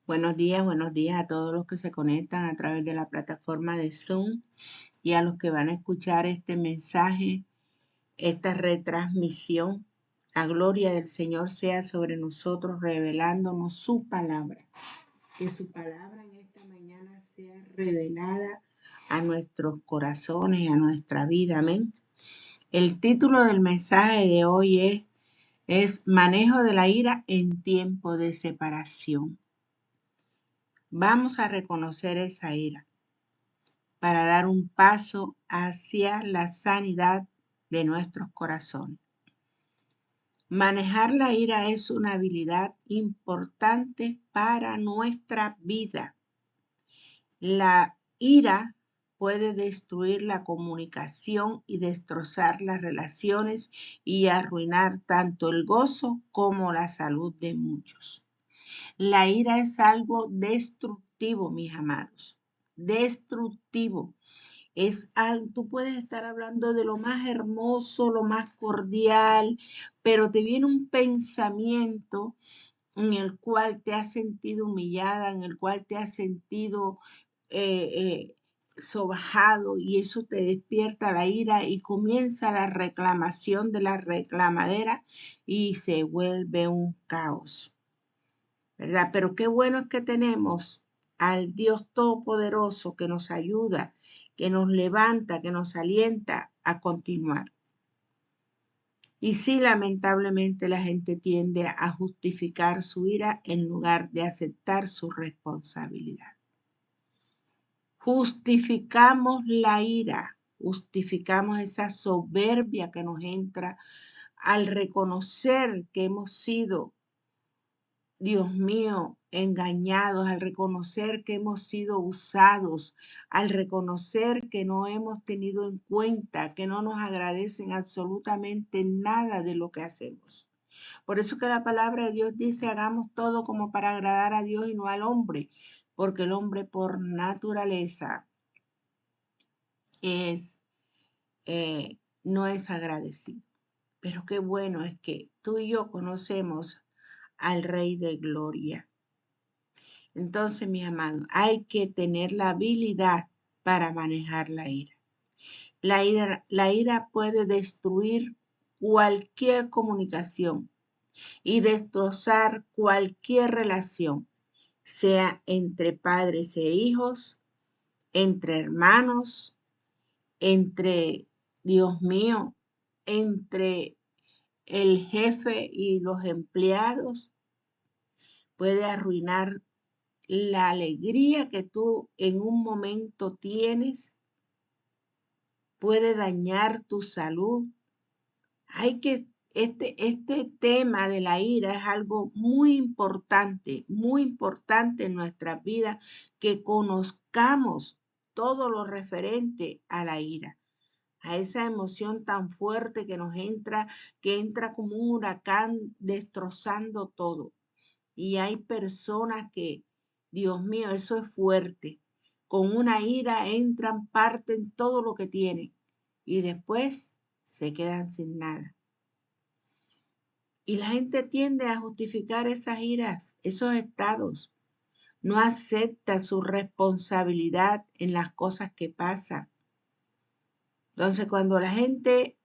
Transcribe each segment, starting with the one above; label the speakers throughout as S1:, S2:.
S1: Buenos días a todos los que se conectan a través de la plataforma de Zoom y a los que van a escuchar este mensaje, esta retransmisión. La gloria del Señor sea sobre nosotros, revelándonos su palabra. Que su palabra en esta mañana sea revelada a nuestros corazones, a nuestra vida. Amén. El título del mensaje de hoy es Manejo de la ira en tiempo de separación. Vamos a reconocer esa ira para dar un paso hacia la sanidad de nuestros corazones. Manejar la ira es una habilidad importante para nuestra vida. La ira puede destruir la comunicación y destrozar las relaciones y arruinar tanto el gozo como la salud de muchos. La ira es algo destructivo, mis amados. Destructivo. Es algo, tú puedes estar hablando de lo más hermoso, lo más cordial, pero te viene un pensamiento en el cual te has sentido humillada, en el cual te has sentido eh, eh, sobajado, y eso te despierta la ira y comienza la reclamación de la reclamadera y se vuelve un caos. ¿Verdad? Pero qué bueno es que tenemos al Dios Todopoderoso que nos ayuda, que nos levanta, que nos alienta a continuar. Y sí, lamentablemente la gente tiende a justificar su ira en lugar de aceptar su responsabilidad. Justificamos la ira, justificamos esa soberbia que nos entra al reconocer que hemos sido, Dios mío, engañados, al reconocer que hemos sido usados, al reconocer que no hemos tenido en cuenta, que no nos agradecen absolutamente nada de lo que hacemos. Por eso que la palabra de Dios dice, hagamos todo como para agradar a Dios y no al hombre, porque el hombre por naturaleza es, no es agradecido. Pero qué bueno es que tú y yo conocemos al Rey de Gloria. Entonces, mis amados, hay que tener la habilidad para manejar la ira. La ira puede destruir cualquier comunicación y destrozar cualquier relación, sea entre padres e hijos, entre hermanos, entre, Dios mío, entre el jefe y los empleados. Puede arruinar la alegría que tú en un momento tienes, puede dañar tu salud. Este tema de la ira es algo muy importante en nuestras vidas, que conozcamos todo lo referente a la ira, a esa emoción tan fuerte que nos entra, que entra como un huracán destrozando todo. Y hay personas que, Dios mío, eso es fuerte. Con una ira entran, parten todo lo que tienen y después se quedan sin nada. Y la gente tiende a justificar esas iras, esos estados. No acepta su responsabilidad en las cosas que pasan. Entonces, cuando la gente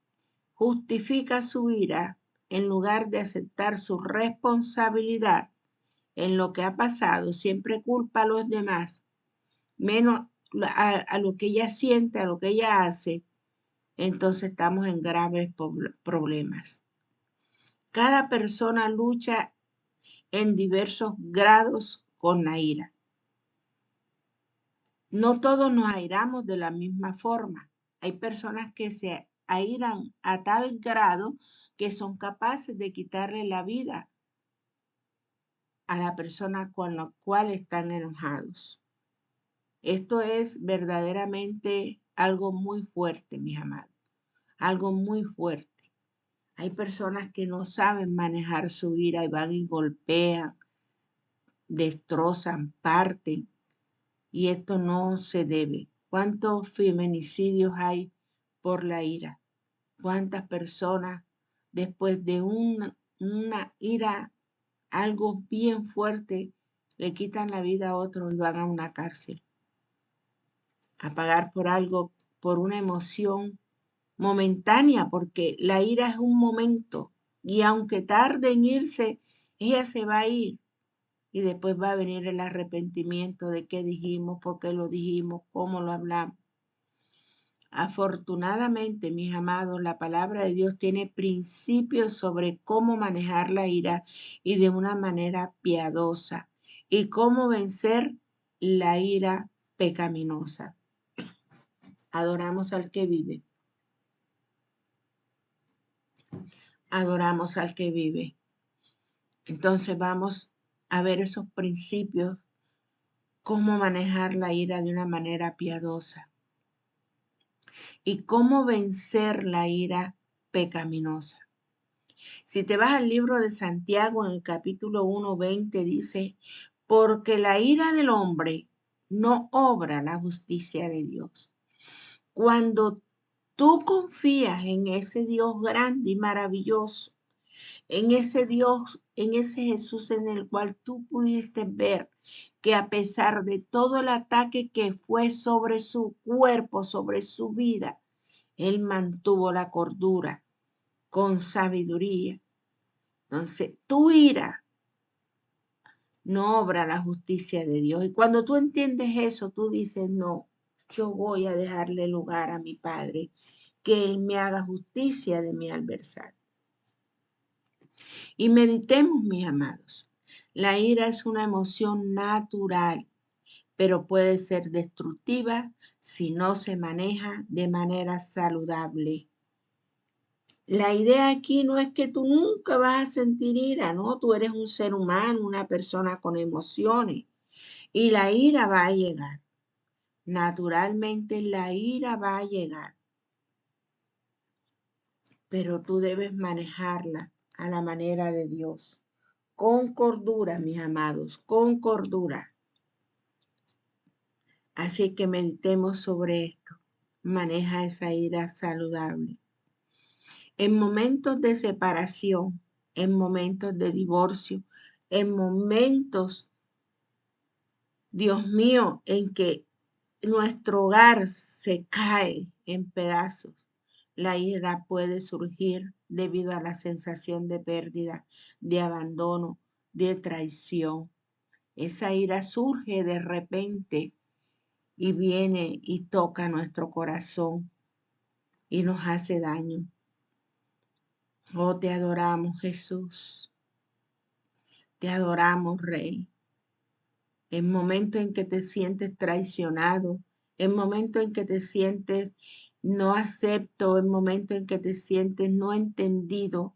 S1: justifica su ira, en lugar de aceptar su responsabilidad en lo que ha pasado, siempre culpa a los demás, menos a lo que ella siente, a lo que ella hace, entonces estamos en graves problemas. Cada persona lucha en diversos grados con la ira. No todos nos airamos de la misma forma. Hay personas que se airan a tal grado que son capaces de quitarle la vida a la persona con la cual están enojados. Esto es verdaderamente algo muy fuerte, mis amados, algo muy fuerte. Hay personas que no saben manejar su ira y van y golpean, destrozan, parten, y esto no se debe. ¿Cuántos feminicidios hay por la ira? ¿Cuántas personas después de una ira, algo bien fuerte, le quitan la vida a otro y van a una cárcel a pagar por algo, por una emoción momentánea, porque la ira es un momento y aunque tarde en irse, ella se va a ir y después va a venir el arrepentimiento de qué dijimos, por qué lo dijimos, cómo lo hablamos. Afortunadamente, mis amados, la palabra de Dios tiene principios sobre cómo manejar la ira y de una manera piadosa y cómo vencer la ira pecaminosa. Adoramos al que vive. Adoramos al que vive. Entonces vamos a ver esos principios, cómo manejar la ira de una manera piadosa y cómo vencer la ira pecaminosa. Si te vas al libro de Santiago en el capítulo 1:20 dice, porque la ira del hombre no obra la justicia de Dios. Cuando tú confías en ese Dios grande y maravilloso, en ese Dios, en ese Jesús en el cual tú pudiste ver que a pesar de todo el ataque que fue sobre su cuerpo, sobre su vida, Él mantuvo la cordura con sabiduría. Entonces, tu ira no obra la justicia de Dios. Y cuando tú entiendes eso, tú dices, no, yo voy a dejarle lugar a mi Padre, que Él me haga justicia de mi adversario. Y meditemos, mis amados. La ira es una emoción natural, pero puede ser destructiva si no se maneja de manera saludable. La idea aquí no es que tú nunca vas a sentir ira, ¿no? Tú eres un ser humano, una persona con emociones y la ira va a llegar. Naturalmente la ira va a llegar, pero tú debes manejarla a la manera de Dios. Con cordura, mis amados, con cordura. Así que meditemos sobre esto. Maneja esa ira saludable. En momentos de separación, en momentos de divorcio, en momentos, Dios mío, en que nuestro hogar se cae en pedazos, la ira puede surgir debido a la sensación de pérdida, de abandono, de traición. Esa ira surge de repente y viene y toca nuestro corazón y nos hace daño. Oh, te adoramos, Jesús. Te adoramos, Rey. En momentos en que te sientes traicionado, en momentos en que te sientes no acepto, en momentos en que te sientes no entendido,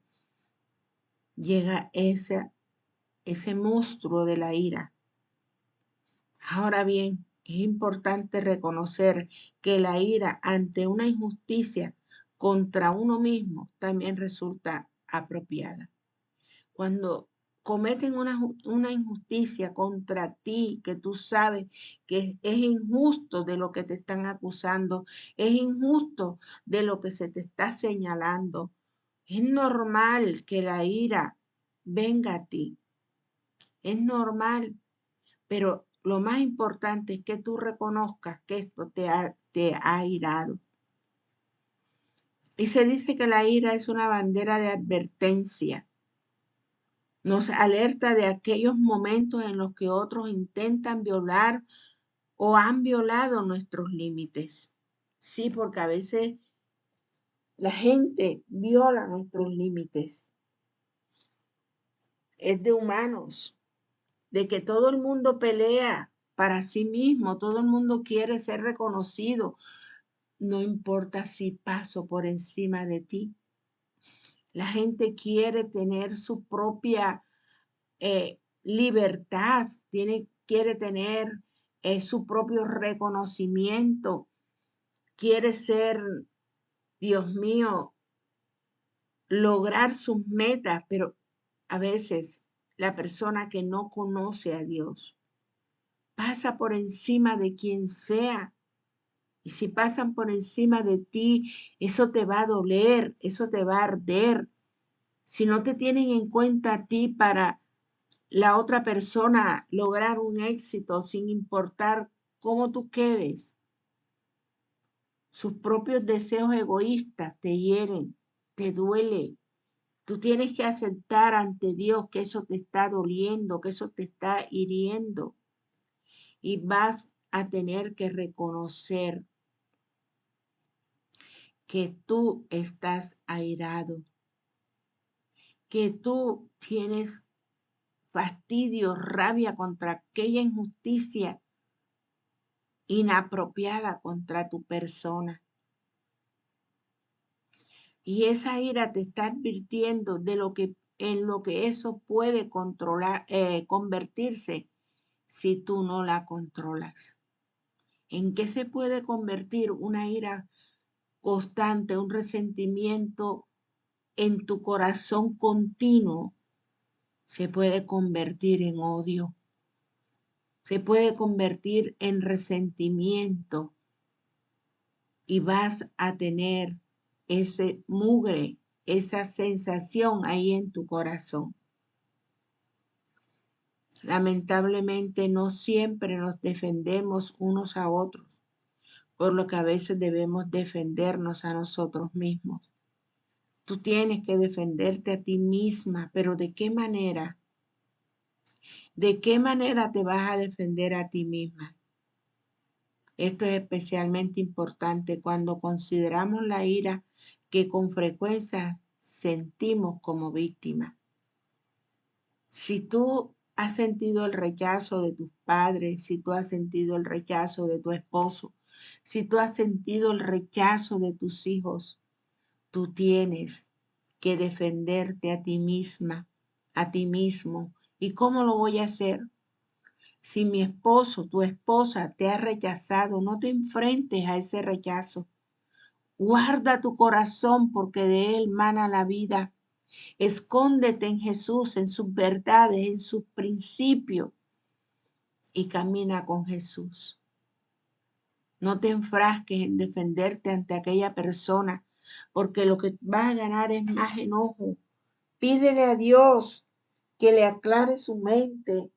S1: llega ese monstruo de la ira. Ahora bien, es importante reconocer que la ira ante una injusticia contra uno mismo también resulta apropiada. Cuando cometen una injusticia contra ti, que tú sabes que es injusto de lo que te están acusando, es injusto de lo que se te está señalando, es normal que la ira venga a ti. Es normal, pero lo más importante es que tú reconozcas que esto te ha irado. Y se dice que la ira es una bandera de advertencia. Nos alerta de aquellos momentos en los que otros intentan violar o han violado nuestros límites. Sí, porque a veces la gente viola nuestros límites. Es de humanos, de que todo el mundo pelea para sí mismo, todo el mundo quiere ser reconocido. No importa si paso por encima de ti. La gente quiere tener su propia libertad, quiere tener su propio reconocimiento, quiere ser, Dios mío, lograr sus metas, pero a veces la persona que no conoce a Dios pasa por encima de quien sea. Y si pasan por encima de ti, eso te va a doler, eso te va a arder. Si no te tienen en cuenta a ti para la otra persona lograr un éxito sin importar cómo tú quedes. Sus propios deseos egoístas te hieren, te duele. Tú tienes que aceptar ante Dios que eso te está doliendo, que eso te está hiriendo. Y vas a tener que reconocer que tú estás airado, que tú tienes fastidio, rabia contra aquella injusticia inapropiada contra tu persona. Y esa ira te está advirtiendo de en lo que eso puede convertirse si tú no la controlas. ¿En qué se puede convertir una ira constante, un resentimiento en tu corazón continuo? Se puede convertir en odio, se puede convertir en resentimiento y vas a tener ese mugre, esa sensación ahí en tu corazón. Lamentablemente no siempre nos defendemos unos a otros, por lo que a veces debemos defendernos a nosotros mismos. Tú tienes que defenderte a ti misma, pero ¿de qué manera? ¿De qué manera te vas a defender a ti misma? Esto es especialmente importante cuando consideramos la ira que con frecuencia sentimos como víctima. Si tú has sentido el rechazo de tus padres, si tú has sentido el rechazo de tu esposo, si tú has sentido el rechazo de tus hijos, tú tienes que defenderte a ti misma, a ti mismo. ¿Y cómo lo voy a hacer? Si mi esposo, tu esposa te ha rechazado, no te enfrentes a ese rechazo. Guarda tu corazón porque de él mana la vida. Escóndete en Jesús, en sus verdades, en sus principios y camina con Jesús. No te enfrasques en defenderte ante aquella persona porque lo que vas a ganar es más enojo. Pídele a Dios que le aclare su mente,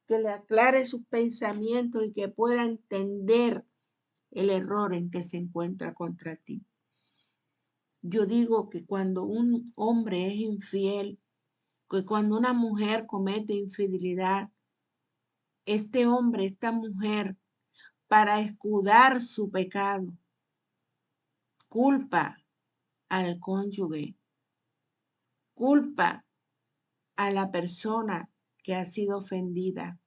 S1: que le aclare sus pensamientos y que pueda entender el error en que se encuentra contra ti. Yo digo que cuando un hombre es infiel, que cuando una mujer comete infidelidad, este hombre, esta mujer, para escudar su pecado, culpa al cónyuge, culpa a la persona que ha sido ofendida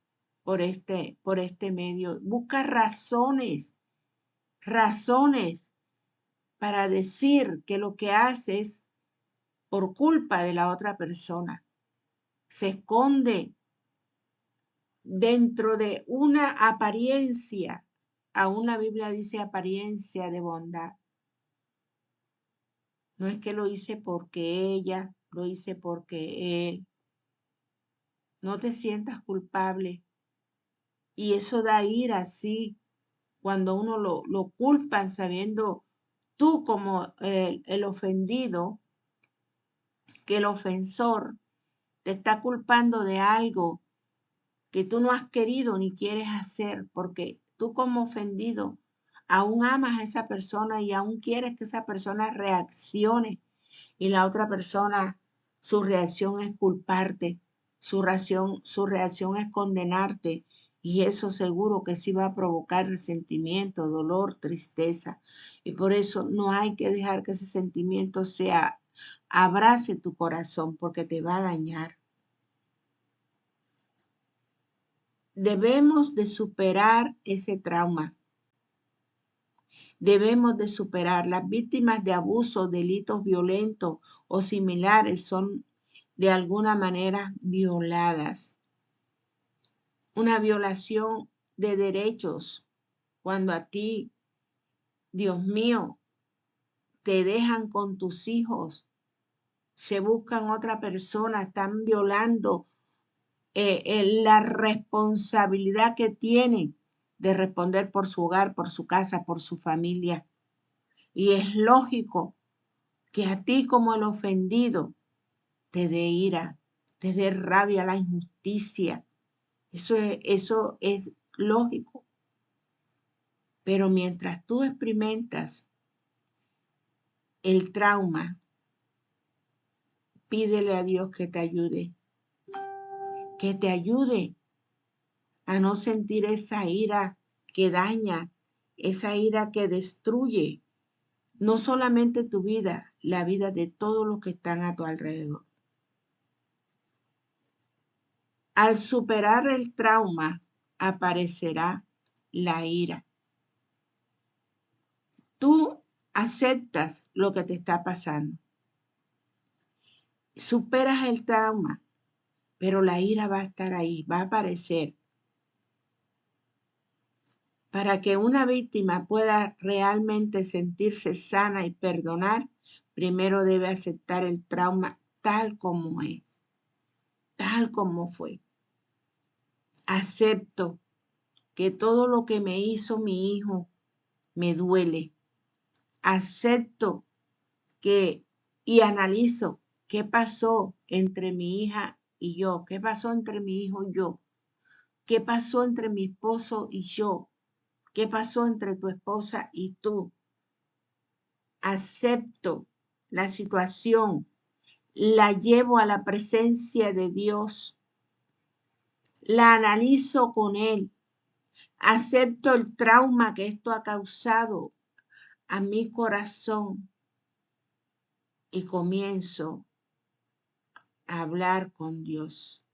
S1: por este medio. Busca razones para decir que lo que hace es por culpa de la otra persona. Se esconde dentro de una apariencia. Aún la Biblia dice apariencia de bondad. No es que lo hice porque ella, lo hice porque él. No te sientas culpable. Y eso da ira, sí, cuando uno lo culpan sabiendo tú como el ofendido, que el ofensor te está culpando de algo que tú no has querido ni quieres hacer, porque tú como ofendido aún amas a esa persona y aún quieres que esa persona reaccione y la otra persona, su reacción es culparte, su reacción es condenarte y eso seguro que sí va a provocar resentimiento, dolor, tristeza. Y por eso no hay que dejar que ese sentimiento abrace tu corazón porque te va a dañar. Debemos de superar ese trauma. Debemos de superar. Las víctimas de abusos, delitos violentos o similares son de alguna manera violadas. Una violación de derechos cuando a ti, Dios mío, te dejan con tus hijos, se buscan otra persona, están violando la responsabilidad que tienen de responder por su hogar, por su casa, por su familia. Y es lógico que a ti como el ofendido te te dé rabia la injusticia. Eso es lógico. Pero mientras tú experimentas el trauma, pídele a Dios que te ayude a no sentir esa ira que daña, esa ira que destruye, no solamente tu vida, la vida de todos los que están a tu alrededor. Al superar el trauma, aparecerá la ira. Tú aceptas lo que te está pasando. Superas el trauma, pero la ira va a estar ahí, va a aparecer. Para que una víctima pueda realmente sentirse sana y perdonar, primero debe aceptar el trauma tal como es, tal como fue. Acepto que todo lo que me hizo mi hijo me duele. Acepto y analizo qué pasó entre mi hija y yo, qué pasó entre mi hijo y yo, qué pasó entre mi esposo y yo, qué pasó entre tu esposa y tú. Acepto la situación, la llevo a la presencia de Dios, la analizo con Él, acepto el trauma que esto ha causado a mi corazón y comienzo a hablar con Dios.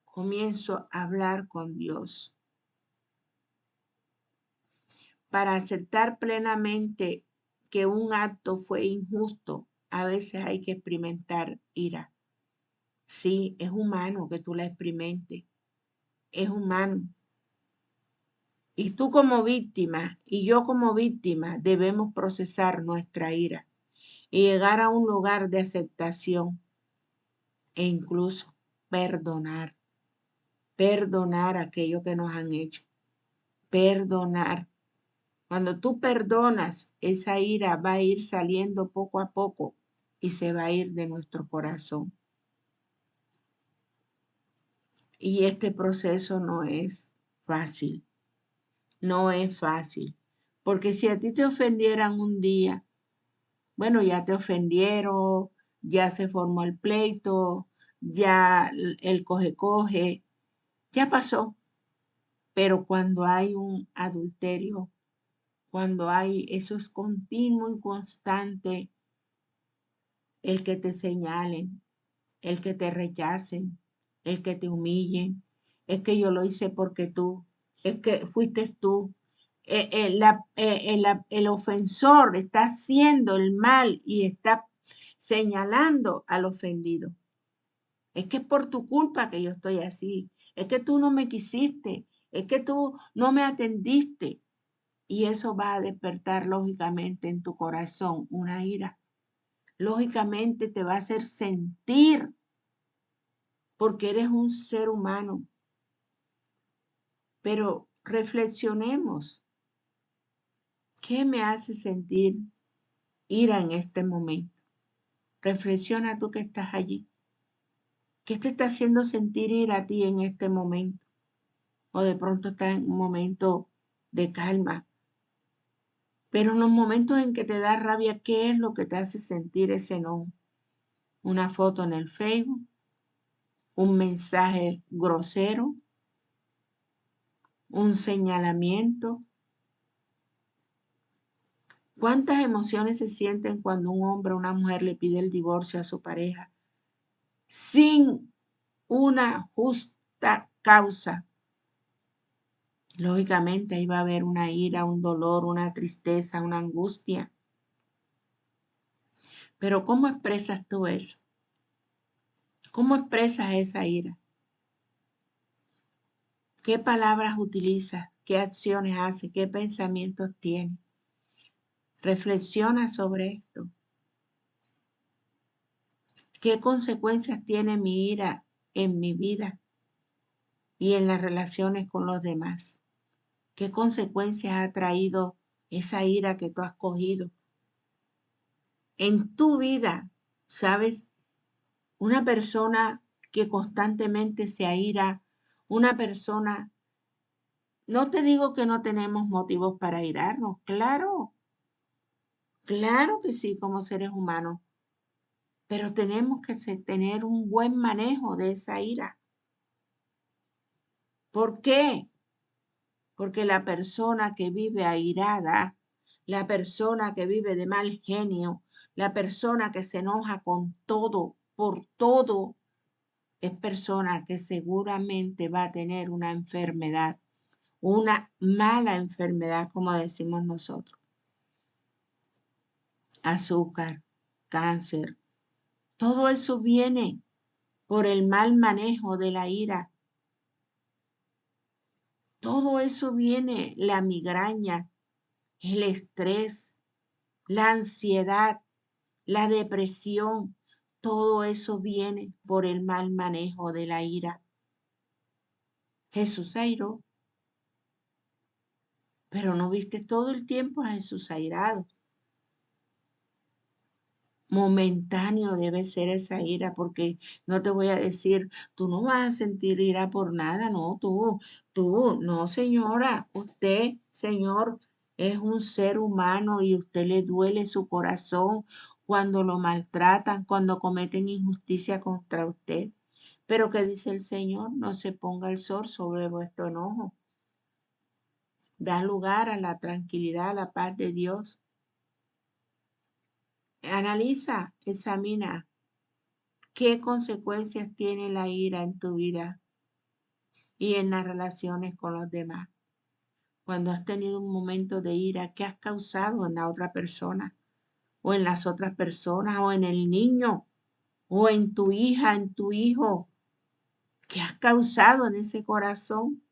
S1: Comienzo a hablar con Dios. Para aceptar plenamente que un acto fue injusto, a veces hay que experimentar ira. Sí, es humano que tú la experimentes. Es humano. Y tú como víctima y yo como víctima debemos procesar nuestra ira y llegar a un lugar de aceptación e incluso perdonar. Perdonar aquello que nos han hecho. Perdonar. Cuando tú perdonas, esa ira va a ir saliendo poco a poco y se va a ir de nuestro corazón. Y este proceso no es fácil. No es fácil. Porque si a ti te ofendieran un día, bueno, ya te ofendieron, ya se formó el pleito, ya el coge, ya pasó. Pero cuando hay un adulterio, cuando hay, eso es continuo y constante, el que te señalen, el que te rechacen, el que te humillen, es que yo lo hice porque tú, es que fuiste tú. El ofensor está haciendo el mal y está señalando al ofendido. Es que es por tu culpa que yo estoy así. Es que tú no me quisiste. Es que tú no me atendiste. Y eso va a despertar lógicamente en tu corazón una ira. Lógicamente te va a hacer sentir porque eres un ser humano. Pero reflexionemos. ¿Qué me hace sentir ira en este momento? Reflexiona tú que estás allí. ¿Qué te está haciendo sentir ira a ti en este momento? O de pronto estás en un momento de calma. Pero en los momentos en que te da rabia, ¿qué es lo que te hace sentir ese enojo? Una foto en el Facebook, un mensaje grosero, un señalamiento. ¿Cuántas emociones se sienten cuando un hombre o una mujer le pide el divorcio a su pareja sin una justa causa? Lógicamente ahí va a haber una ira, un dolor, una tristeza, una angustia. Pero ¿cómo expresas tú eso? ¿Cómo expresas esa ira? ¿Qué palabras utilizas? ¿Qué acciones haces? ¿Qué pensamientos tienes? Reflexiona sobre esto. ¿Qué consecuencias tiene mi ira en mi vida y en las relaciones con los demás? ¿Qué consecuencias ha traído esa ira que tú has cogido en tu vida? ¿Sabes? Una persona que constantemente se aira, una persona, no te digo que no tenemos motivos para airarnos, claro, claro que sí, como seres humanos, pero tenemos que tener un buen manejo de esa ira. ¿Por qué? Porque la persona que vive airada, la persona que vive de mal genio, la persona que se enoja con todo, por todo, es persona que seguramente va a tener una enfermedad, una mala enfermedad, como decimos nosotros. Azúcar, cáncer, todo eso viene por el mal manejo de la ira. Todo eso viene, la migraña, el estrés, la ansiedad, la depresión, todo eso viene por el mal manejo de la ira. Jesús airó, pero no viste todo el tiempo a Jesús airado. Momentáneo debe ser esa ira, porque no te voy a decir, tú no vas a sentir ira por nada, no, no, señora, usted, señor, es un ser humano y usted le duele su corazón cuando lo maltratan, cuando cometen injusticia contra usted. Pero ¿qué dice el Señor? No se ponga el sol sobre vuestro enojo. Da lugar a la tranquilidad, a la paz de Dios. Analiza, examina. ¿Qué consecuencias tiene la ira en tu vida y en las relaciones con los demás? Cuando has tenido un momento de ira, ¿qué has causado en la otra persona? O en las otras personas, o en el niño, o en tu hija, en tu hijo. ¿Qué has causado en ese corazón?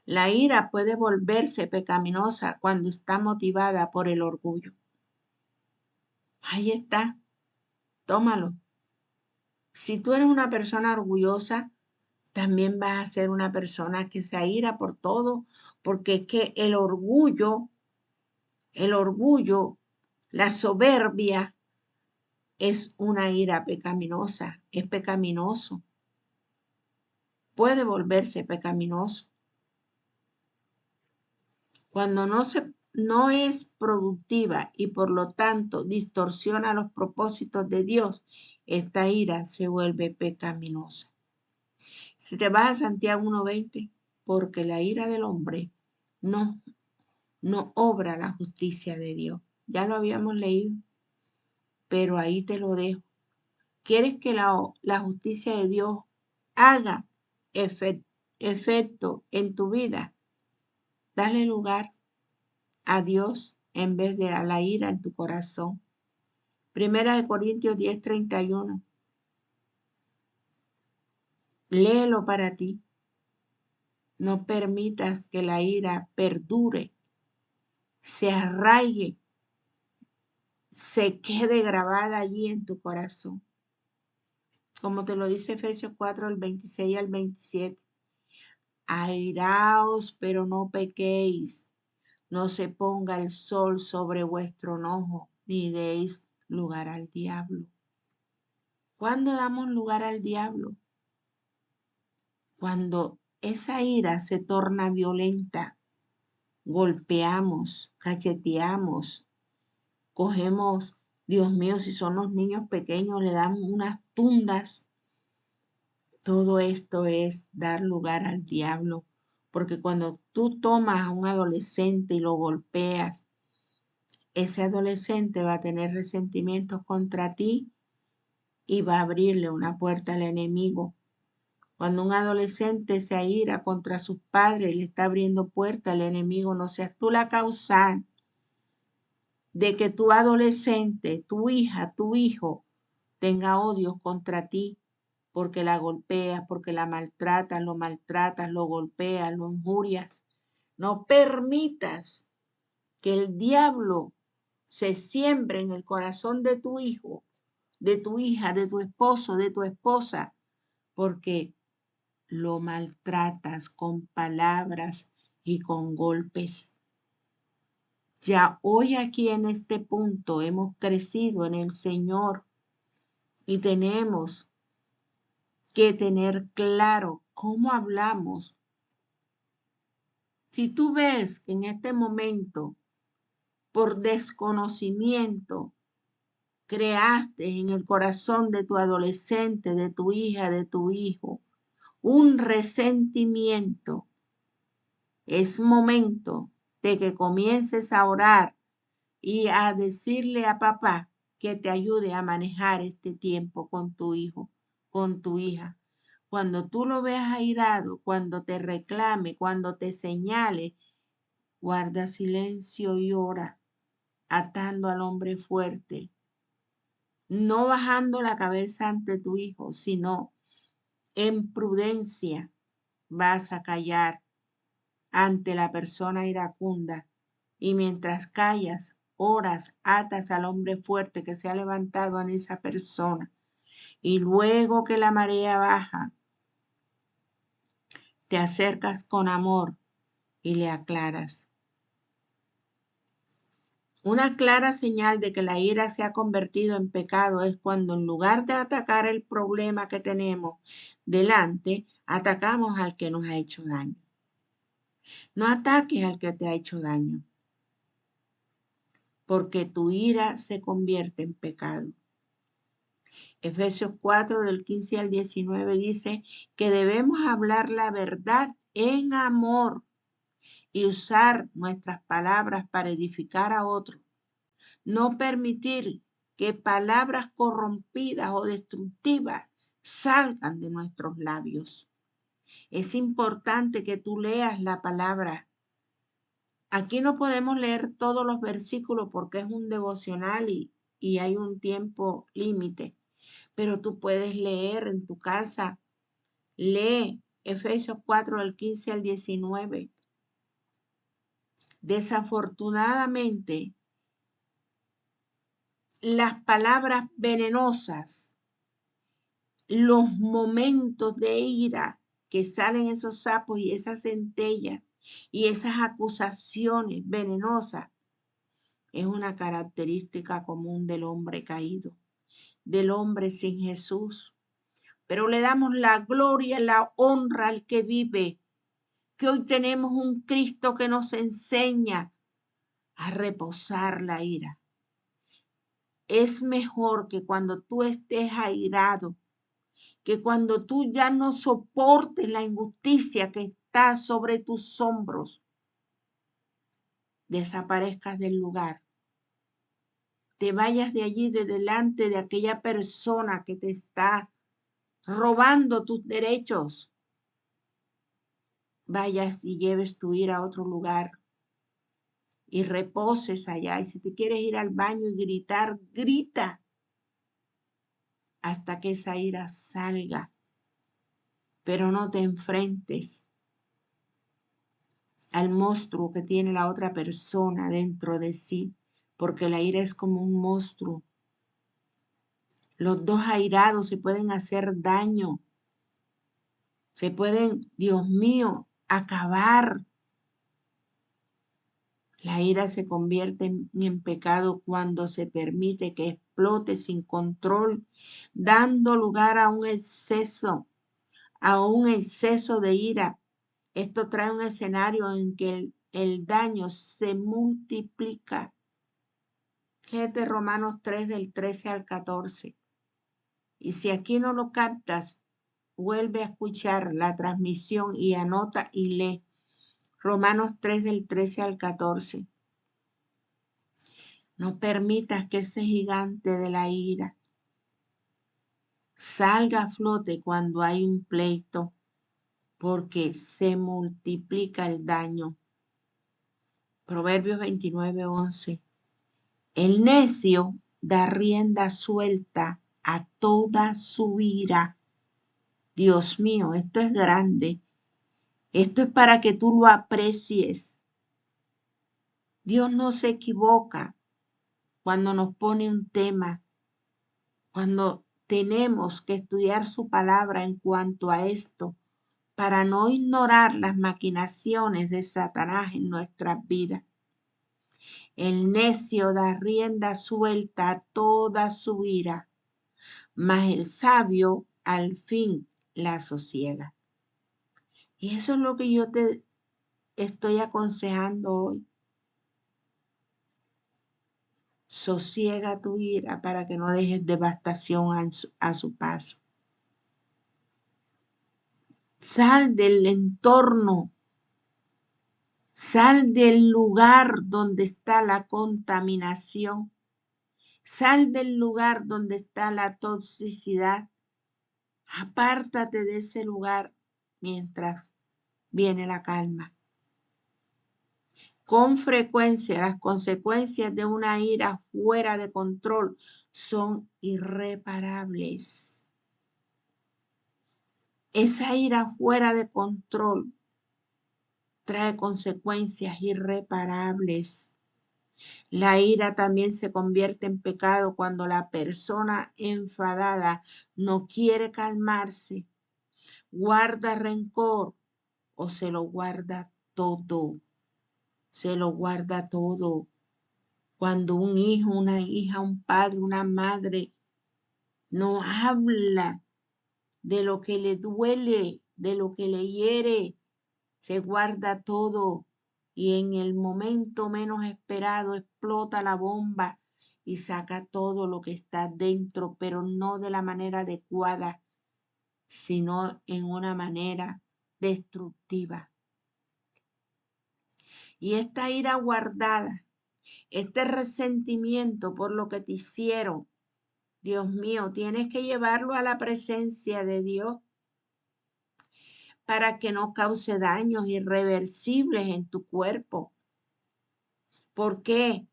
S1: La ira puede volverse pecaminosa cuando está motivada por el orgullo. Ahí está, tómalo. Si tú eres una persona orgullosa, también vas a ser una persona que se aira por todo, porque es que el orgullo, la soberbia es una ira pecaminosa, es pecaminoso, puede volverse pecaminoso. Cuando no es productiva y por lo tanto distorsiona los propósitos de Dios, esta ira se vuelve pecaminosa. Si te vas a Santiago 1:20, porque la ira del hombre no no obra la justicia de Dios. Ya lo habíamos leído, pero ahí te lo dejo. ¿Quieres que la justicia de Dios haga efecto en tu vida? Dale lugar a Dios en vez de a la ira en tu corazón. Primera de Corintios 10:31. Léelo para ti. No permitas que la ira perdure, se arraigue, se quede grabada allí en tu corazón. Como te lo dice Efesios 4, el 26 al 27. Airaos, pero no pequéis. No se ponga el sol sobre vuestro enojo, ni deis lugar al diablo. ¿Cuándo damos lugar al diablo? Cuando esa ira se torna violenta, golpeamos, cacheteamos, cogemos, Dios mío, si son los niños pequeños, le damos unas tundas. Todo esto es dar lugar al diablo, porque cuando tú tomas a un adolescente y lo golpeas, ese adolescente va a tener resentimientos contra ti y va a abrirle una puerta al enemigo. Cuando un adolescente se aira contra sus padres y le está abriendo puerta al enemigo, no seas tú la causal de que tu adolescente, tu hija, tu hijo tenga odios contra ti porque la golpeas, porque la maltratas, lo golpeas, lo injurias. No permitas que el diablo se siembre en el corazón de tu hijo, de tu hija, de tu esposo, de tu esposa, porque lo maltratas con palabras y con golpes. Ya hoy aquí en este punto hemos crecido en el Señor y tenemos que tener claro cómo hablamos. Si tú ves que en este momento, por desconocimiento, creaste en el corazón de tu adolescente, de tu hija, de tu hijo, un resentimiento, es momento de que comiences a orar y a decirle a papá que te ayude a manejar este tiempo con tu hijo, con tu hija. Cuando tú lo veas airado, cuando te reclame, cuando te señale, guarda silencio y ora, atando al hombre fuerte, no bajando la cabeza ante tu hijo, sino en prudencia vas a callar ante la persona iracunda. Y mientras callas, oras, atas al hombre fuerte que se ha levantado en esa persona. Y luego que la marea baja, te acercas con amor y le aclaras. Una clara señal de que la ira se ha convertido en pecado es cuando en lugar de atacar el problema que tenemos delante, atacamos al que nos ha hecho daño. No ataques al que te ha hecho daño, porque tu ira se convierte en pecado. Efesios 4 del 15 al 19 dice que debemos hablar la verdad en amor y usar nuestras palabras para edificar a otros. No permitir que palabras corrompidas o destructivas salgan de nuestros labios. Es importante que tú leas la palabra. Aquí no podemos leer todos los versículos porque es un devocional y hay un tiempo límite, pero tú puedes leer en tu casa. Lee Efesios 4 del 15 al 19. Desafortunadamente, las palabras venenosas, los momentos de ira que salen esos sapos y esas centellas y esas acusaciones venenosas, es una característica común del hombre caído, del hombre sin Jesús. Pero le damos la gloria, la honra al que vive, que hoy tenemos un Cristo que nos enseña a reposar la ira. Es mejor que cuando tú estés airado, que cuando tú ya no soportes la injusticia que está sobre tus hombros, desaparezcas del lugar, te vayas de allí, de delante de aquella persona que te está robando tus derechos, vayas y lleves tu ira a otro lugar y reposes allá. Y si te quieres ir al baño y gritar, grita hasta que esa ira salga, pero no te enfrentes al monstruo que tiene la otra persona dentro de sí, porque la ira es como un monstruo. Los dos airados se pueden hacer daño, se pueden, Dios mío, acabar. La ira se convierte en pecado cuando se permite que explote sin control, dando lugar a un exceso de ira. Esto trae un escenario en que el daño se multiplica. Léete Romanos 3 del 13 al 14. Y si aquí no lo captas, vuelve a escuchar la transmisión y anota y lee Romanos 3 del 13 al 14. No permitas que ese gigante de la ira salga a flote cuando hay un pleito, porque se multiplica el daño. Proverbios 29:11. El necio da rienda suelta a toda su ira. Dios mío, esto es grande. Esto es para que tú lo aprecies. Dios no se equivoca cuando nos pone un tema, cuando tenemos que estudiar su palabra en cuanto a esto, para no ignorar las maquinaciones de Satanás en nuestras vidas. El necio da rienda suelta a toda su ira, mas el sabio al fin la sosiega. Y eso es lo que yo te estoy aconsejando hoy. Sosiega tu ira para que no dejes devastación a su paso. Sal del entorno, sal del lugar donde está la contaminación, sal del lugar donde está la toxicidad. Apártate de ese lugar mientras viene la calma. Con frecuencia las consecuencias de una ira fuera de control son irreparables. Esa ira fuera de control trae consecuencias irreparables. La ira también se convierte en pecado cuando la persona enfadada no quiere calmarse, guarda rencor o se lo guarda todo. Se lo guarda todo. Cuando un hijo, una hija, un padre, una madre no habla de lo que le duele, de lo que le hiere, se guarda todo y en el momento menos esperado explota la bomba y saca todo lo que está dentro, pero no de la manera adecuada, sino en una manera destructiva. Y esta ira guardada, este resentimiento por lo que te hicieron, Dios mío, tienes que llevarlo a la presencia de Dios para que no cause daños irreversibles en tu cuerpo. ¿Por qué?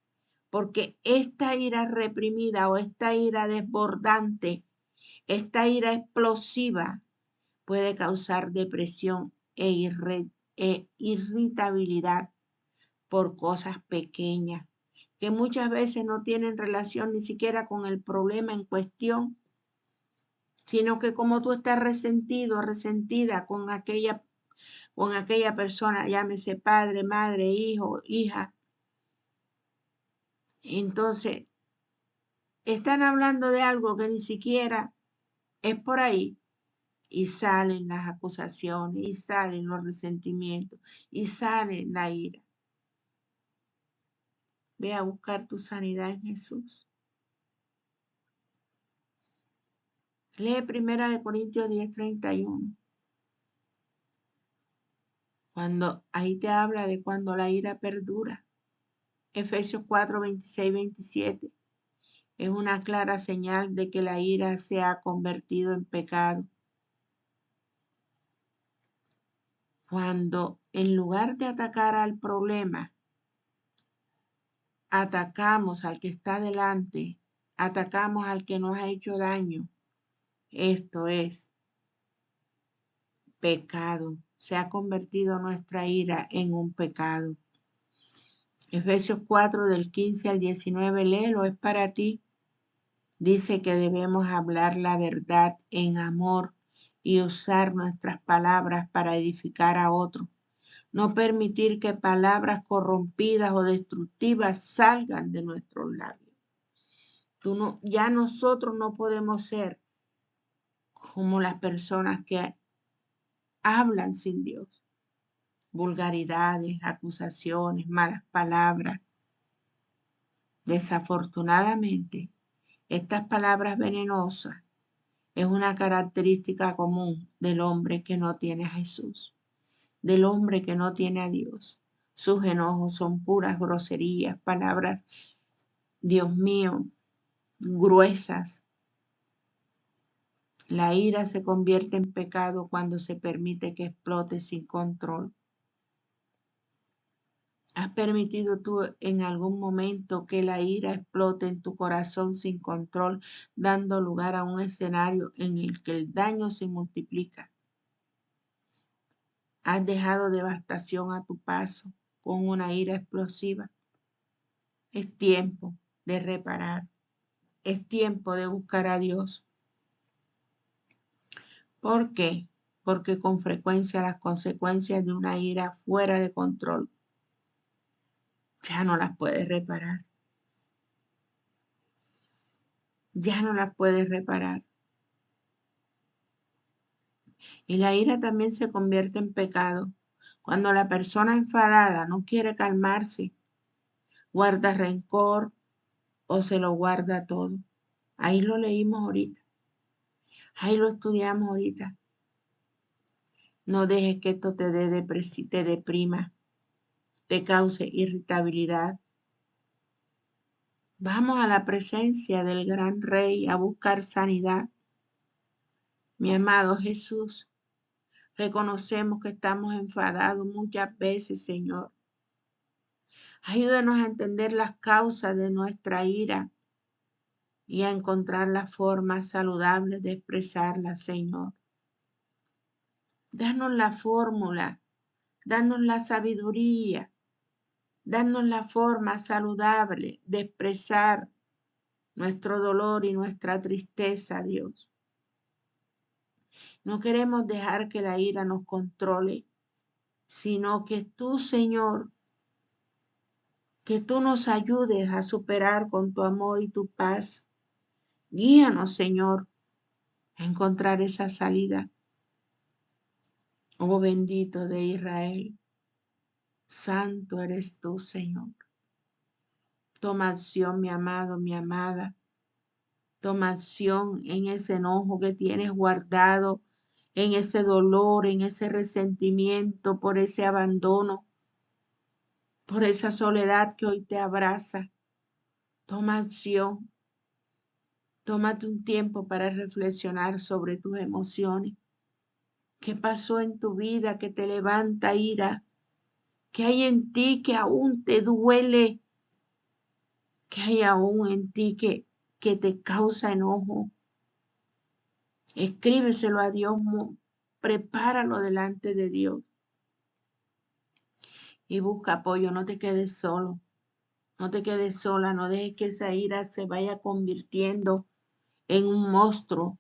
S1: Porque esta ira reprimida o esta ira desbordante, esta ira explosiva puede causar depresión e irritabilidad por cosas pequeñas que muchas veces no tienen relación ni siquiera con el problema en cuestión, sino que como tú estás resentido, resentida con aquella persona, llámese padre, madre, hijo, hija, entonces están hablando de algo que ni siquiera es por ahí y salen las acusaciones y salen los resentimientos y sale la ira. Ve a buscar tu sanidad en Jesús. Lee 1 Corintios 10:31. Cuando ahí te habla de cuando la ira perdura. Efesios 4:26-27. Es una clara señal de que la ira se ha convertido en pecado. Cuando en lugar de atacar al problema, atacamos al que está delante, atacamos al que nos ha hecho daño, esto es pecado. Se ha convertido nuestra ira en un pecado. Efesios 4 del 15 al 19, léelo, es para ti. Dice que debemos hablar la verdad en amor y usar nuestras palabras para edificar a otros. No permitir que palabras corrompidas o destructivas salgan de nuestros labios. Ya nosotros no podemos ser como las personas que hablan sin Dios. Vulgaridades, acusaciones, malas palabras. Desafortunadamente, estas palabras venenosas es una característica común del hombre que no tiene a Jesús, del hombre que no tiene a Dios. Sus enojos son puras groserías, palabras, Dios mío, gruesas. La ira se convierte en pecado cuando se permite que explote sin control. ¿Has permitido tú en algún momento que la ira explote en tu corazón sin control, dando lugar a un escenario en el que el daño se multiplica? ¿Has dejado devastación a tu paso con una ira explosiva? Es tiempo de reparar. Es tiempo de buscar a Dios. ¿Por qué? Porque con frecuencia las consecuencias de una ira fuera de control ya no las puedes reparar. Ya no las puedes reparar. Y la ira también se convierte en pecado. Cuando la persona enfadada no quiere calmarse, guarda rencor o se lo guarda todo. Ahí lo leímos ahorita. Ahí lo estudiamos ahorita. No dejes que esto te deprima, te cause irritabilidad. Vamos a la presencia del gran Rey a buscar sanidad. Mi amado Jesús, reconocemos que estamos enfadados muchas veces, Señor. Ayúdanos a entender las causas de nuestra ira y a encontrar la forma saludable de expresarla, Señor. Danos la fórmula, danos la sabiduría, danos la forma saludable de expresar nuestro dolor y nuestra tristeza, Dios. No queremos dejar que la ira nos controle, sino que tú, Señor, que tú nos ayudes a superar con tu amor y tu paz. Guíanos, Señor, a encontrar esa salida. Oh bendito de Israel, santo eres tú, Señor. Toma acción, mi amado, mi amada. Toma acción en ese enojo que tienes guardado, en ese dolor, en ese resentimiento por ese abandono, por esa soledad que hoy te abraza. Toma acción. Tómate un tiempo para reflexionar sobre tus emociones. ¿Qué pasó en tu vida que te levanta ira? ¿Qué hay en ti que aún te duele? ¿Qué hay aún en ti que te causa enojo? Escríbeselo a Dios, prepáralo delante de Dios y busca apoyo. No te quedes solo, no te quedes sola, no dejes que esa ira se vaya convirtiendo en un monstruo.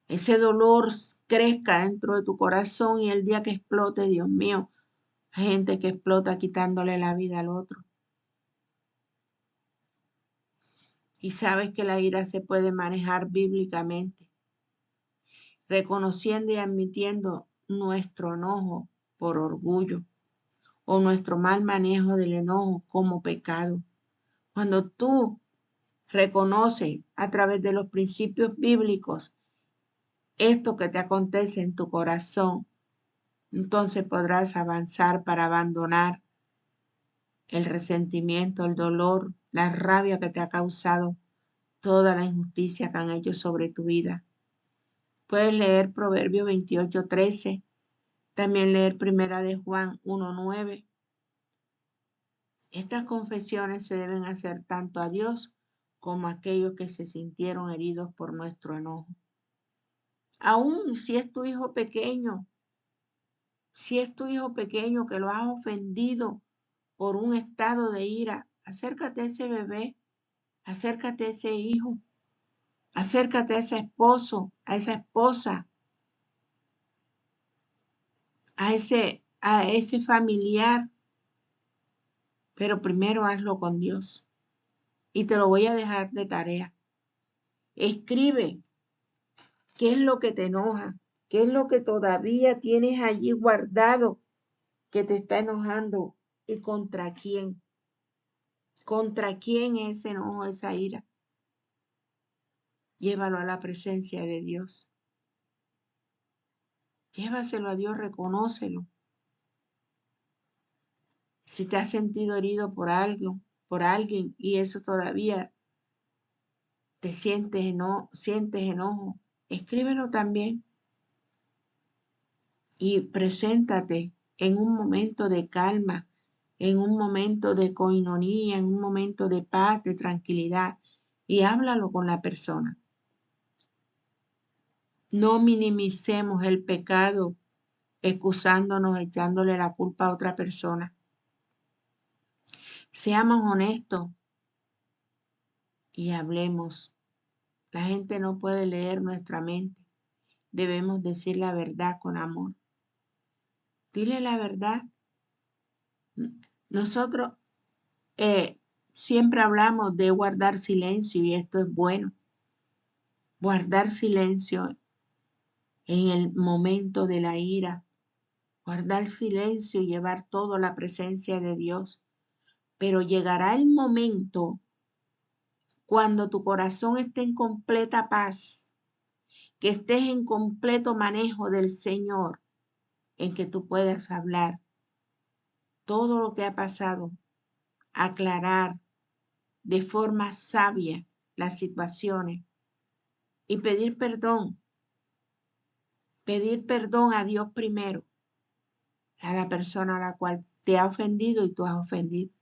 S1: Ese dolor crezca dentro de tu corazón y el día que explote, Dios mío, hay gente que explota quitándole la vida al otro. Y sabes que la ira se puede manejar bíblicamente, reconociendo y admitiendo nuestro enojo por orgullo o nuestro mal manejo del enojo como pecado. Cuando tú reconoces a través de los principios bíblicos esto que te acontece en tu corazón, entonces podrás avanzar para abandonar el resentimiento, el dolor, la rabia que te ha causado toda la injusticia que han hecho sobre tu vida. Puedes leer Proverbios 28:13, también leer Primera de Juan 1:9. Estas confesiones se deben hacer tanto a Dios como a aquellos que se sintieron heridos por nuestro enojo. Aún si es tu hijo pequeño, si es tu hijo pequeño que lo has ofendido por un estado de ira, acércate a ese bebé, acércate a ese hijo, acércate a ese esposo, a esa esposa, a ese familiar, pero primero hazlo con Dios. Y te lo voy a dejar de tarea. Escribe qué es lo que te enoja, qué es lo que todavía tienes allí guardado que te está enojando y contra quién. ¿Contra quién es ese enojo, esa ira? Llévalo a la presencia de Dios. Llévaselo a Dios, reconócelo. Si te has sentido herido por algo, por alguien, y eso todavía te sientes enojo, escríbelo también y preséntate en un momento de calma, en un momento de coinonía, en un momento de paz, de tranquilidad, y háblalo con la persona. No minimicemos el pecado excusándonos, echándole la culpa a otra persona. Seamos honestos y hablemos. La gente no puede leer nuestra mente. Debemos decir la verdad con amor. Dile la verdad. Nosotros siempre hablamos de guardar silencio y esto es bueno. Guardar silencio en el momento de la ira. Guardar silencio y llevar todo a la presencia de Dios. Pero llegará el momento cuando tu corazón esté en completa paz, que estés en completo manejo del Señor, en que tú puedas hablar todo lo que ha pasado, aclarar de forma sabia las situaciones y pedir perdón a Dios primero, a la persona a la cual te ha ofendido y tú has ofendido.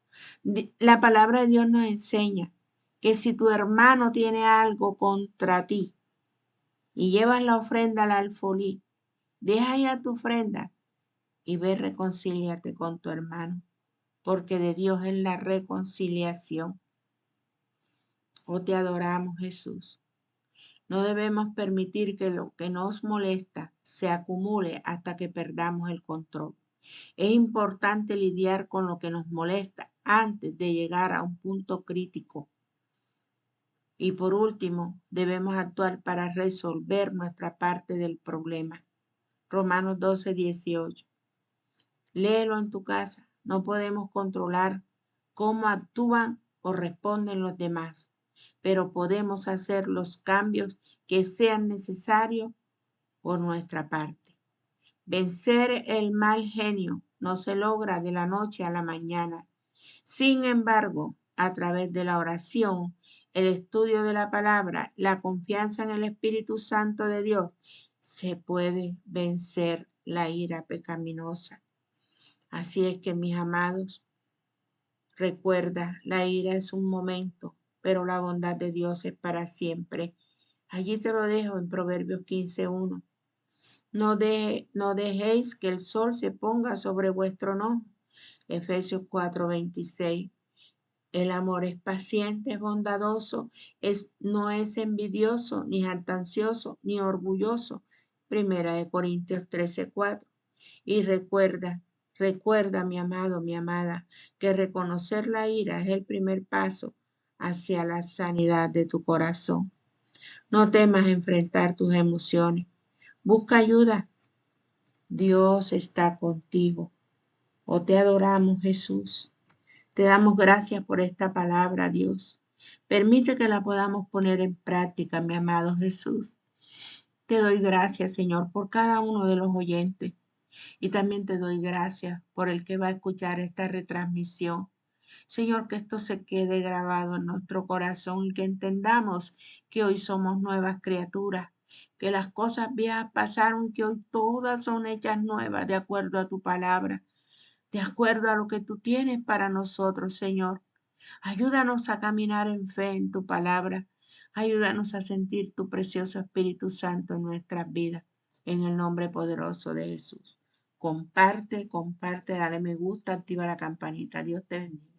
S1: La palabra de Dios nos enseña que si tu hermano tiene algo contra ti y llevas la ofrenda al alfolí, deja ya tu ofrenda y ve, reconcíliate con tu hermano, porque de Dios es la reconciliación. Oh, te adoramos, Jesús. No debemos permitir que lo que nos molesta se acumule hasta que perdamos el control. Es importante lidiar con lo que nos molesta antes de llegar a un punto crítico. Y por último, debemos actuar para resolver nuestra parte del problema. Romanos 12:18. Léelo en tu casa. No podemos controlar cómo actúan o responden los demás, pero podemos hacer los cambios que sean necesarios por nuestra parte. Vencer el mal genio no se logra de la noche a la mañana. Sin embargo, a través de la oración, el estudio de la palabra, la confianza en el Espíritu Santo de Dios, se puede vencer la ira pecaminosa. Así es que, mis amados, recuerda, la ira es un momento, pero la bondad de Dios es para siempre. Allí te lo dejo en Proverbios 15:1. No dejéis que el sol se ponga sobre vuestro enojo. Efesios 4:26. El amor es paciente, es bondadoso, no es envidioso, ni jactancioso, ni orgulloso. Primera de Corintios 13:4. Y recuerda, mi amado, mi amada, que reconocer la ira es el primer paso hacia la sanidad de tu corazón. No temas enfrentar tus emociones. Busca ayuda. Dios está contigo. Oh, te adoramos, Jesús. Te damos gracias por esta palabra, Dios. Permite que la podamos poner en práctica, mi amado Jesús. Te doy gracias, Señor, por cada uno de los oyentes. Y también te doy gracias por el que va a escuchar esta retransmisión. Señor, que esto se quede grabado en nuestro corazón y que entendamos que hoy somos nuevas criaturas, que las cosas viejas pasaron y que hoy todas son hechas nuevas de acuerdo a tu palabra, de acuerdo a lo que tú tienes para nosotros, Señor. Ayúdanos a caminar en fe en tu palabra. Ayúdanos a sentir tu precioso Espíritu Santo en nuestras vidas. En el nombre poderoso de Jesús. Comparte, dale me gusta, activa la campanita. Dios te bendiga.